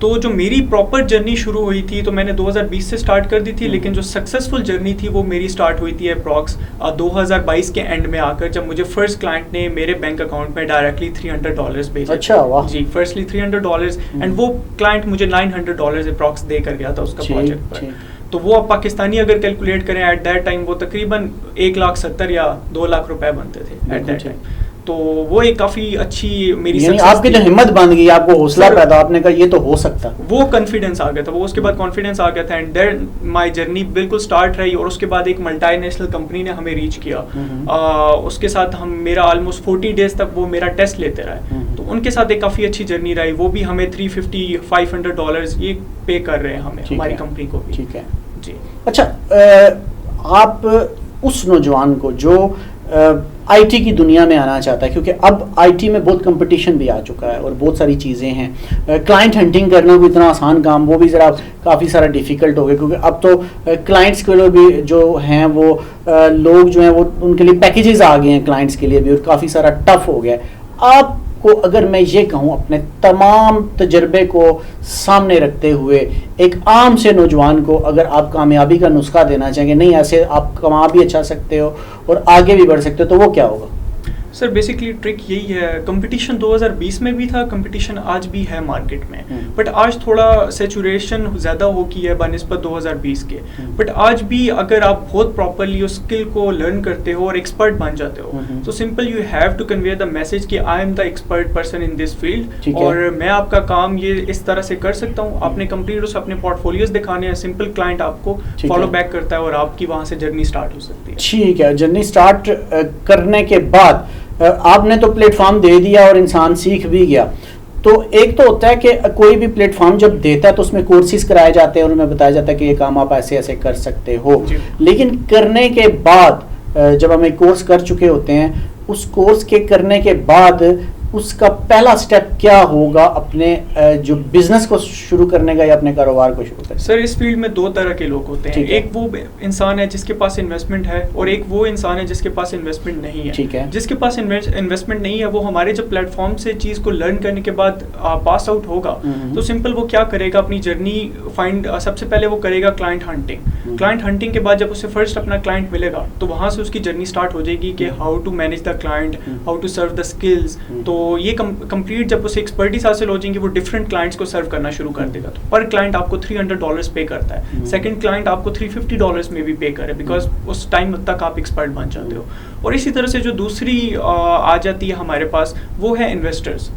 تو جو میری پراپر جرنی شروع ہوئی تھی تو میں نے 2020 سے اسٹارٹ کر دی تھی, لیکن جو سکسیزفل جرنی تھی وہ میری اسٹارٹ ہوئی تھی اپراکس 2022 کے اینڈ میں آ کر, جب مجھے فرسٹ کلائنٹ نے میرے بینک اکاؤنٹ میں ڈائریکٹلی $300 بھیجے. اچھا واہ. جی, فرسٹلی $300 اینڈ وہ کلائنٹ مجھے $900 اپراکس دے کر گیا تھا اس کا پروجیکٹ پر. تو وہ اب پاکستانی اگر کیلکولیٹ کریں ایٹ دیٹ ٹائم وہ تقریباً 1,70,000 یا 2,00,000 روپے بنتے تھے ایٹ دیٹ ٹائم. تو وہ ایک کافی اچھی میری یعنی آپ کی جو ہمت بن گئی, آپ کو حوصلہ پیدا, آپ نے کہا یہ تو ہو سکتا, وہ کانفیڈنس آ گیا تھا, وہ اس کے بعد کانفیڈنس آ گیا تھا اینڈ دین مائی جرنی بالکل اسٹارٹ رہی. اور اس کے بعد ایک ملٹی نیشنل کمپنی نے ہمیں ریچ کیا, اس کے ساتھ ہم میرا آلموسٹ 40 days تک وہ میرا ٹیسٹ لیتے رہے. تو ان کے ساتھ ایک کافی اچھی جرنی رہی, وہ بھی ہمیں $350-500 یہ پے کر رہے ہیں ہمیں, ہماری کمپنی کو بھی. ٹھیک ہے جی. اچھا, آپ اس نوجوان کو جو آئی ٹی کی دنیا میں آنا چاہتا ہے, کیونکہ اب آئی ٹی میں بہت کمپٹیشن بھی آ چکا ہے اور بہت ساری چیزیں ہیں, کلائنٹ ہنٹنگ کرنا کوئی اتنا آسان کام, وہ بھی ذرا کافی سارا ڈیفیکلٹ ہو گیا, کیونکہ اب تو کلائنٹس کے لیے بھی جو ہیں وہ لوگ جو ہیں وہ ان کے لیے پیکیجز آ گئے ہیں کلائنٹس کے لیے بھی, اور کافی سارا ٹف ہو گیا ہے. آپ کو اگر میں یہ کہوں اپنے تمام تجربے کو سامنے رکھتے ہوئے ایک عام سے نوجوان کو اگر آپ کامیابی کا نسخہ دینا چاہیں گے, نہیں ایسے آپ کما بھی اچھا سکتے ہو اور آگے بھی بڑھ سکتے ہو, تو وہ کیا ہوگا؟ سر بیسکلی ٹرک یہی ہے, کمپٹیشن 2020 میں بھی تھا, کمپٹیشن آج بھی ہے مارکیٹ میں, بٹ آج تھوڑا سیچوریشن زیادہ ہو گئی ہے بنسبت 2020 کے. بٹ آج بھی اگر آپ بہت پراپرلی اس اسکل کو لرن کرتے ہو اور ایکسپرٹ بن جاتے ہو, تو simple you have to convey the message کہ I am the expert person in this field, اور میں آپ کا کام یہ اس طرح سے کر سکتا ہوں. آپ نے کمپلیٹ اس اپنے پورٹ فولیوز دکھانے ہیں, سمپل کلائنٹ آپ کو فالو بیک کرتا ہے اور آپ کی وہاں سے جرنی اسٹارٹ ہو سکتی ہے. ٹھیک ہے, جرنی اسٹارٹ کرنے کے بعد آپ نے تو پلیٹ فارم دے دیا اور انسان سیکھ بھی گیا, تو ایک تو ہوتا ہے کہ کوئی بھی پلیٹ فارم جب دیتا ہے تو اس میں کورسز کرائے جاتے ہیں اور انہیں بتایا جاتا ہے کہ یہ کام آپ ایسے ایسے کر سکتے ہو, لیکن کرنے کے بعد جب ہم ایک کورس کر چکے ہوتے ہیں, اس کورس کے کرنے کے بعد اس کا پہلا سٹیپ کیا ہوگا اپنے جو بزنس کو شروع کرنے کا یا اپنے کاروبار کو شروع کرنے کا؟ سر اس فیلڈ میں دو طرح کے لوگ ہوتے ہیں, ایک وہ انسان ہے جس کے پاس انویسٹمنٹ ہے, اور ایک وہ انسان ہے جس کے پاس انویسٹمنٹ نہیں ہے. ٹھیک ہے. جس کے پاس انویسٹمنٹ نہیں ہے وہ ہمارے جب پلیٹ فارم سے چیز کو لرن کرنے کے بعد پاس آؤٹ ہوگا, تو سمپل وہ کیا کرے گا, اپنی جرنی فائنڈ, سب سے پہلے وہ کرے گا کلائنٹ ہنٹنگ. کلائنٹ ہنٹنگ کے بعد جب اسے فرسٹ اپنا کلائنٹ ملے گا تو وہاں سے اس کی جرنی اسٹارٹ ہو جائے گی کہ how to manage the client, how to serve the skills. تو یہ کمپلیٹ جب اسے ایکسپرٹیز حاصل ہو جائیں گے, وہ ڈفرنٹ کلائنٹس کو سرو کرنا شروع کر دے گا. تو پر کلائنٹ آپ کو $300 پے کرتا ہے, سیکنڈ کلائنٹ آپ کو $350 میں بھی پے کرے, بیکاز اس ٹائم تک آپ ایکسپرٹ بن جاتے ہو. اور اسی طرح سے جو دوسری آ جاتی ہے ہمارے پاس, وہ ہے انویسٹرز.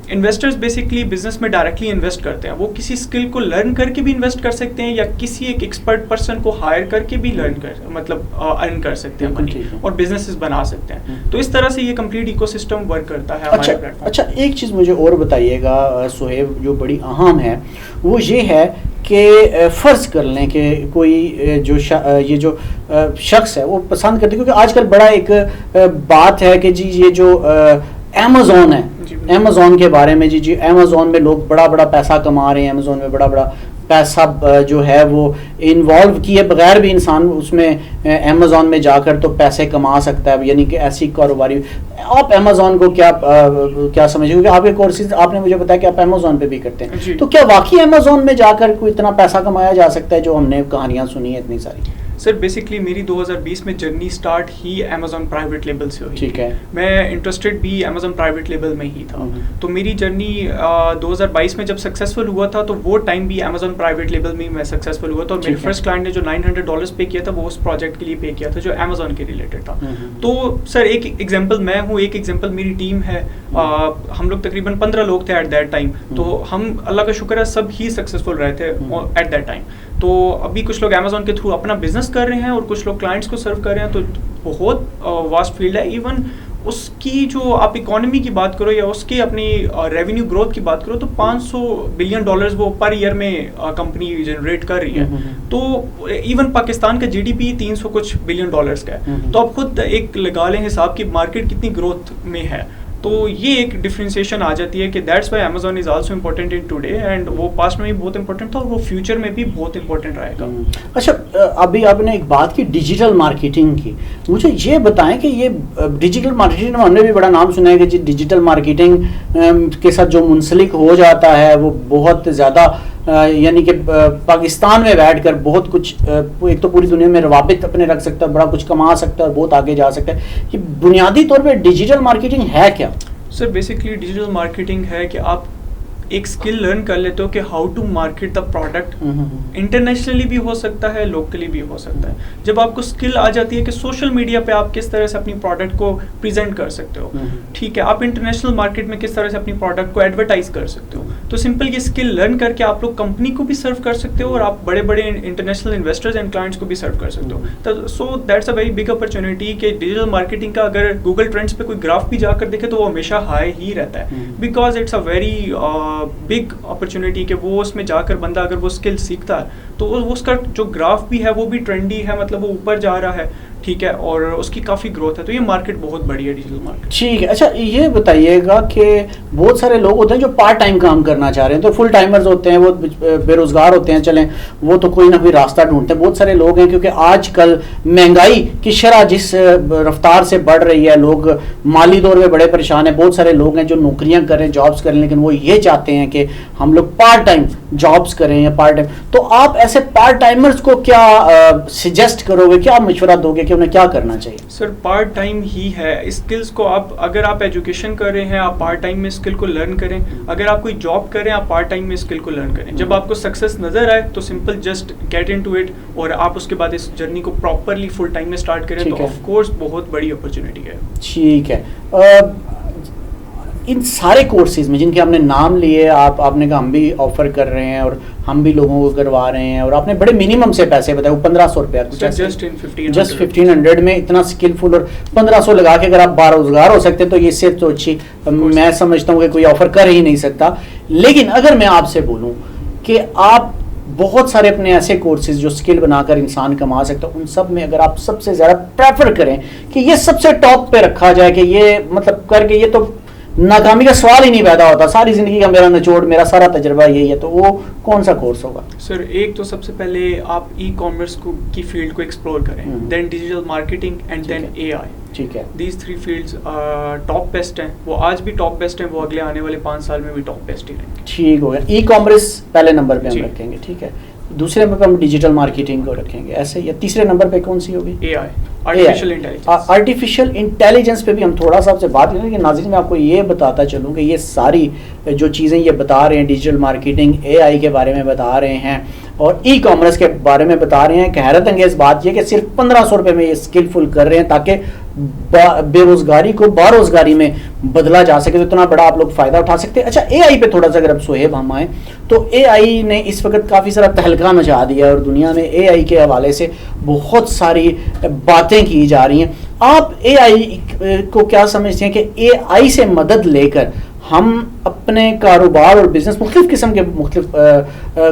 انویسٹرز بیسکلی بزنس میں ڈائریکٹلی انویسٹ کرتے ہیں, وہ کسی اسکل کو لرن کر کے بھی انویسٹ کر سکتے ہیں یا کسی ایک ایکسپرٹ پرسن کو ہائر کر کے بھی لرن کر مطلب ارن کر سکتے ہیں منی اور بزنسز بنا سکتے ہیں. تو اس طرح سے یہ کمپلیٹ ایکو سسٹم ورک کرتا ہے ہمارے پلیٹ فارم. اچھا, ایک چیز مجھے اور بتائیے گا صہیب, جو بڑی اہم ہے, وہ یہ ہے کہ فرض کر لیں کہ کوئی یہ جو شخص ہے وہ پسند کرتے, کیونکہ آج کل بڑا ایک بات ہے کہ جی یہ جو امیزون ہے, امیزون کے بارے میں, جی امیزون میں لوگ بڑا بڑا پیسہ کما رہے ہیں, امیزون میں بڑا بڑا پیسہ جو ہے وہ انوالو کیے بغیر بھی انسان اس میں امیزون میں جا کر تو پیسے کما سکتا ہے, یعنی کہ ایسی کاروباری. آپ امیزون کو کیا سمجھیں, کیونکہ آپ کے کورسز آپ نے مجھے بتایا کہ آپ امیزون پہ بھی کرتے ہیں, تو کیا واقعی امیزون میں جا کر کوئی اتنا پیسہ کمایا جا سکتا ہے جو ہم نے کہانیاں سنی ہیں اتنی ساری؟ سر بیسکلی میری 2020 میں جرنی اسٹارٹ ہی امیزون پرائیویٹ لیبل سے ہوئی. ٹھیک ہے. میں انٹرسٹڈ بھی امیزون پرائیویٹ لیبل میں ہی تھا. تو میری جرنی 2022 میں جب سکسیزفل ہوا تھا تو وہ ٹائم بھی امیزون پرائیویٹ لیبل میں میں سکسیزفل ہوا تھا, اور میرے فرسٹ کلائنٹ نے جو $900 پے کیا تھا وہ اس پروجیکٹ کے لیے پے کیا تھا جو امیزون کے ریلیٹڈ تھا. تو سر ایک ایگزامپل میں ہوں, ایک ایگزامپل میری ٹیم ہے, ہم لوگ تقریباً 15 لوگ تھے ایٹ دیٹ ٹائم. تو ہم اللہ کا شکر ہے سب ہی سکسیزفل رہے تھے ایٹ دیٹ ٹائم. تو ابھی کچھ لوگ امیزون کے تھرو اپنا بزنس کر رہے ہیں اور کچھ لوگ کلائنٹس کو سرو کر رہے ہیں. تو بہت واسٹ فیلڈ ہے. ایون اس کی جو آپ اکانومی کی بات کرو یا اس کی اپنی ریونیو گروتھ کی بات کرو تو $500 بلین وہ پر ایئر میں کمپنی جنریٹ کر رہی ہے. تو ایون پاکستان کا GDP $300 کچھ بلین کا ہے. تو آپ خود ایک لگا لیں حساب کی مارکیٹ کتنی گروتھ میں ہے. تو یہ ایک ڈفرینسیشن آ جاتی ہے کہ that's why Amazon is also important in today, and وہ پاسٹ میں بھی بہت امپورٹنٹ تھا اور وہ فیوچر میں بھی بہت امپورٹنٹ رہے گا. اچھا، ابھی آپ نے ایک بات کی ڈیجیٹل مارکیٹنگ کی، مجھے یہ بتائیں کہ یہ ڈیجیٹل مارکیٹنگ ہم نے بھی بڑا نام سنا ہے کہ ڈیجیٹل مارکیٹنگ کے ساتھ جو منسلک ہو جاتا ہے وہ بہت زیادہ یعنی کہ پاکستان میں بیٹھ کر بہت کچھ ایک تو پوری دنیا میں روابط اپنے رکھ سکتا ہے، بڑا کچھ کما سکتا ہے اور بہت آگے جا سکتا ہے. یہ بنیادی طور پہ ڈیجیٹل مارکیٹنگ ہے کیا؟ سر بیسکلی ڈیجیٹل مارکیٹنگ ہے کہ آپ ایک اسکل لرن کر لیتے ہو کہ how to market the product. Internationally بھی ہو سکتا ہے، لوکلی بھی ہو سکتا ہے. جب آپ کو اسکل آ جاتی ہے کہ سوشل میڈیا پہ آپ کس طرح سے اپنی پروڈکٹ کو پریزنٹ کر سکتے ہو، ٹھیک ہے، آپ انٹرنیشنل مارکیٹ میں کس طرح سے اپنی پروڈکٹ کو ایڈورٹائز کر سکتے ہو، تو سمپل یہ اسکل لرن کر کے آپ لوگ کمپنی کو بھی سرو کر سکتے ہو اور آپ بڑے بڑے انٹرنیشنل انویسٹرز اینڈ کلائنٹس کو بھی سرو کر سکتے ہو. So that's a very big opportunity کہ ڈیجیٹل مارکیٹنگ کا اگر گوگل ٹرینڈس پہ کوئی گراف بھی جا کر دیکھے تو وہ ہمیشہ ہائی ہی رہتا ہے، because it's a very big opportunity کہ وہ اس میں جا کر بندہ اگر وہ اسکل سیکھتا ہے تو اس کا جو گراف بھی ہے وہ بھی ٹرینڈی ہے، مطلب وہ اوپر جا رہا ہے، ٹھیک ہے، اور اس کی کافی گروتھ ہے. تو یہ مارکیٹ بہت بڑی ہے ڈیجیٹل مارکیٹ. ٹھیک ہے. اچھا یہ بتائیے گا کہ بہت سارے لوگ ہوتے ہیں جو پارٹ ٹائم کام کرنا چاہ رہے ہیں، تو فل ٹائمرز ہوتے ہیں، وہ بے روزگار ہوتے ہیں، چلیں وہ تو کوئی نہ کوئی راستہ ڈھونڈتے ہیں. بہت سارے لوگ ہیں کیونکہ آج کل مہنگائی کی شرح جس رفتار سے بڑھ رہی ہے، لوگ مالی طور پہ بڑے پریشان ہیں. بہت سارے لوگ ہیں جو نوکریاں کریں، جابس کریں، لیکن وہ یہ چاہتے ہیں کہ ہم لوگ پارٹ ٹائم جابس کریں یا پارٹ ٹائم. تو آپ ایسے پارٹ ٹائمرز کو کیا سجیسٹ کرو گے، کیا مشورہ دو گے کہ انہیں کیا کرنا چاہیے؟ سر پارٹ ٹائم ہی ہے. اسکلس کو آپ اگر آپ ایجوکیشن کر رہے ہیں آپ پارٹ ٹائم میں اسکل کو لرن کریں، اگر آپ کوئی جاب کریں آپ پارٹ ٹائم میں اسکل کو لرن کریں. جب آپ کو سکسیس نظر آئے تو simple just get into it اور آپ اس کے بعد اس جرنی کو پراپرلی فل ٹائم میں اسٹارٹ کریں تو آف کورس بہت بڑی اپرچونیٹی ہے. ٹھیک ہے. ان سارے کورسز میں جن کے ہم نے نام لیے، آپ نے کہا ہم بھی آفر کر رہے ہیں اور ہم بھی لوگوں کو کروا رہے ہیں، اور آپ نے بڑے منیمم سے پیسے بتائے، وہ 1500 روپیہ جسٹ 1500 میں اتنا اسکلفل، اور 1500 لگا کے اگر آپ باروزگار ہو سکتے ہیں تو یہ سے تو اچھی میں سمجھتا ہوں کہ کوئی آفر کر ہی نہیں سکتا. لیکن اگر میں آپ سے بولوں کہ آپ بہت سارے اپنے ایسے کورسز جو اسکل بنا کر انسان کما سکتا ہے، ان سب میں اگر آپ سب سے زیادہ پریفر کریں کہ یہ سب سے ٹاپ پہ رکھا جائے کہ یہ مطلب کر کے یہ تو ناکامی کا سوال ہی نہیں پیدا ہوتا، ساری زندگی کا میرا نچوڑ، میرا سارا تجربہ یہی ہے، تو وہ کون سا کورس ہوگا؟ سر ایک تو سب سے پہلے آپ ای کامرس کی فیلڈ کو ایکسپلور کریں، دین ڈیجیٹل مارکیٹنگ اینڈ دین اے آئی. ٹھیک ہے. دیز 3 فیلڈز ٹاپ بیسٹ ہیں، وہ آج بھی ٹاپ بیسٹ ہیں، وہ اگلے آنے والے 5 سال میں بھی ٹاپ بیسٹ ہی رہیں گے. ٹھیک ہو گیا. ای کامرس پہلے نمبر پہ ہم رکھیں گے، ٹھیک ہے. دوسرے نمبر پہ ہم ڈیجیٹل مارکیٹنگ کو رکھیں گے ایسے، یا تیسرے نمبر پہ کون سی ہوگی؟ اے آئی، آرٹیفیشیل انٹیلیجنس. آرٹیفیشیل انٹیلیجنس پہ بھی ہم تھوڑا سا آپ سے بات کریں گے. ناظرین میں آپ کو یہ بتاتا چلوں کہ یہ ساری جو چیزیں یہ بتا رہے ہیں، ڈیجیٹل مارکیٹنگ، اے آئی کے بارے میں بتا رہے ہیں اور ای کامرس کے بارے میں بتا رہے ہیں کہ حیرت انگیز بات یہ کہ صرف 1500 روپے میں یہ اسکلفل کر رہے ہیں تاکہ بے روزگاری کو باروزگاری میں بدلا جا سکے. تو اتنا بڑا آپ لوگ فائدہ اٹھا سکتے ہیں. اچھا اے آئی پہ تھوڑا سا اگر اب صہیب ہم آئیں تو اے آئی نے اس وقت کافی سارا تہلکہ مچا دیا ہے اور دنیا میں اے آئی کے حوالے سے بہت ساری باتیں کی جا رہی ہیں. آپ اے آئی کو کیا سمجھتے ہیں کہ اے آئی سے مدد لے کر ہم اپنے کاروبار اور بزنس، مختلف قسم کے مختلف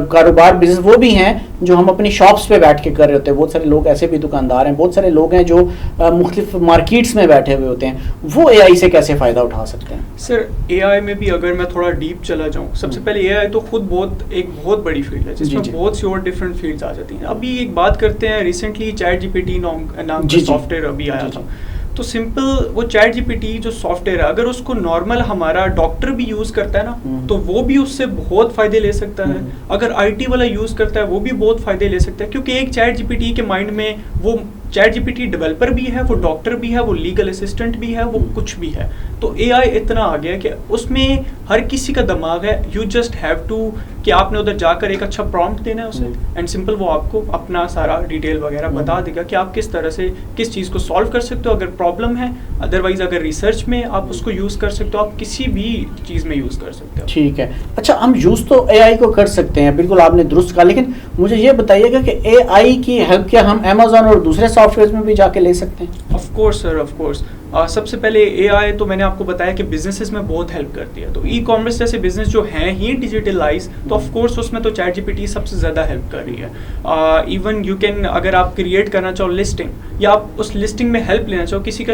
کاروبار بزنس وہ بھی ہیں جو ہم اپنی شاپس پہ بیٹھ کے کر رہے ہوتے ہیں، بہت سارے لوگ ایسے بھی دکاندار ہیں، بہت سارے لوگ ہیں جو مختلف مارکیٹس میں بیٹھے ہوئے ہوتے ہیں، وہ اے آئی سے کیسے فائدہ اٹھا سکتے ہیں؟ سر اے آئی میں بھی اگر میں تھوڑا ڈیپ چلا جاؤں، سب سے پہلے اے آئی تو خود ایک بہت بڑی فیلڈ ہے جس میں بہت سی اور ڈفرینٹ فیلڈز آ جاتی ہیں. ابھی ایک بات کرتے ہیں، recently ChatGPT نام کا سافٹ ویئر ابھی آیا تھا. تو سمپل وہ چیٹ جی پی ٹی جو سافٹ ویئر ہے اگر اس کو نارمل ہمارا ڈاکٹر بھی یوز کرتا ہے نا تو وہ بھی اس سے بہت فائدے لے سکتا ہے. اگر آئی ٹی والا یوز کرتا ہے وہ بھی بہت فائدے لے سکتا ہے، کیونکہ ایک چیٹ جی پی ٹی کے مائنڈ میں وہ ChatGPT developer بھی ہے، وہ ڈاکٹر بھی ہے، وہ لیگل اسسٹنٹ بھی ہے، وہ کچھ بھی ہے. تو اے آئی اتنا آ گیا کہ اس میں ہر کسی کا دماغ ہے. یو جسٹ ہیو ٹو کہ آپ نے ادھر جا کر ایک اچھا پرومپٹ دینا ہے اسے، اینڈ سمپل وہ آپ کو اپنا سارا ڈیٹیل وغیرہ بتا دے گا کہ آپ کس طرح سے کس چیز کو سالو کر سکتے ہو اگر پرابلم ہے. ادروائز اگر ریسرچ میں آپ اس کو یوز کر سکتے ہو، آپ کسی بھی چیز میں یوز کر سکتے ہو. ٹھیک ہے. اچھا ہم یوز تو اے آئی کو کر سکتے ہیں، بالکل آپ نے درست کہا، لیکن مجھے یہ بتائیے گا کہ اے آئی کی ہیلپ کیا ہم امیزون اور دوسرے سافٹ ویئر میں بھی جا کے لے سکتے ہیں؟ Of course sir, of course. سب سے پہلے اے آئی تو میں نے آپ کو بتایا کہ بزنسز میں بہت ہیلپ کرتی ہے. تو ای کامرس جیسے بزنس جو ہیں ہی ڈیجیٹلائز، تو آف کورس اس میں تو chat G P T sub سے زیادہ ہیلپ کر رہی ہے. ایون یو کین اگر آپ کریٹ کرنا چاہو لسٹنگ، یا آپ اس لسٹنگ میں ہیلپ لینا چاہو، کسی کا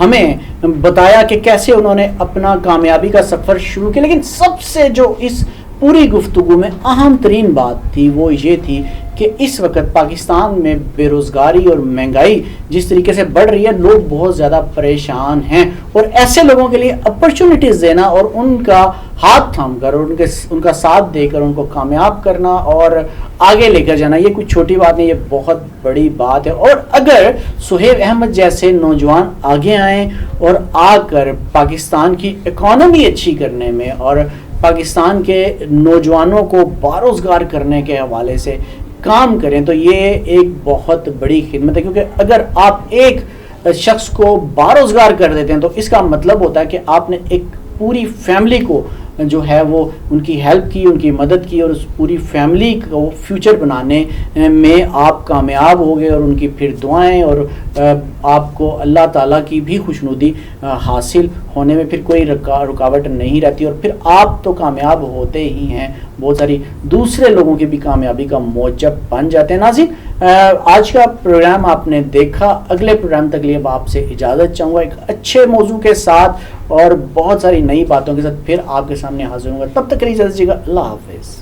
ہمیں بتایا کہ کیسے انہوں نے اپنا کامیابی کا سفر شروع کیا. لیکن سب سے جو اس پوری گفتگو میں اہم ترین بات تھی وہ یہ تھی کہ اس وقت پاکستان میں بے روزگاری اور مہنگائی جس طریقے سے بڑھ رہی ہے، لوگ بہت زیادہ پریشان ہیں، اور ایسے لوگوں کے لیے اپرچونٹیز دینا اور ان کا ہاتھ تھام کر اور ان کا ساتھ دے کر ان کو کامیاب کرنا اور آگے لے کر جانا، یہ کوئی چھوٹی بات نہیں، یہ بہت بڑی بات ہے. اور اگر سہیب احمد جیسے نوجوان آگے آئیں اور آ کر پاکستان کی اکانومی اچھی کرنے میں اور پاکستان کے نوجوانوں کو باروزگار کرنے کے حوالے سے کام کریں، تو یہ ایک بہت بڑی خدمت ہے. کیونکہ اگر آپ ایک شخص کو باروزگار کر دیتے ہیں تو اس کا مطلب ہوتا ہے کہ آپ نے ایک پوری فیملی کو جو ہے وہ ان کی ہیلپ کی، ان کی مدد کی، اور اس پوری فیملی کو فیوچر بنانے میں آپ کامیاب ہو گئے، اور ان کی پھر دعائیں اور آپ کو اللہ تعالیٰ کی بھی خوشنودی حاصل ہونے میں پھر کوئی رکاوٹ نہیں رہتی، اور پھر آپ تو کامیاب ہوتے ہی ہیں، بہت ساری دوسرے لوگوں کی بھی کامیابی کا موجب بن جاتے ہیں. ناظرین، آج کا پروگرام آپ نے دیکھا. اگلے پروگرام تک لیے اب آپ سے اجازت چاہوں گا ایک اچھے موضوع کے ساتھ اور بہت ساری نئی باتوں کے ساتھ پھر آپ کے سامنے حاضر ہوں گا. تب تک کے لیے اجازت دیجیے گا. اللہ حافظ.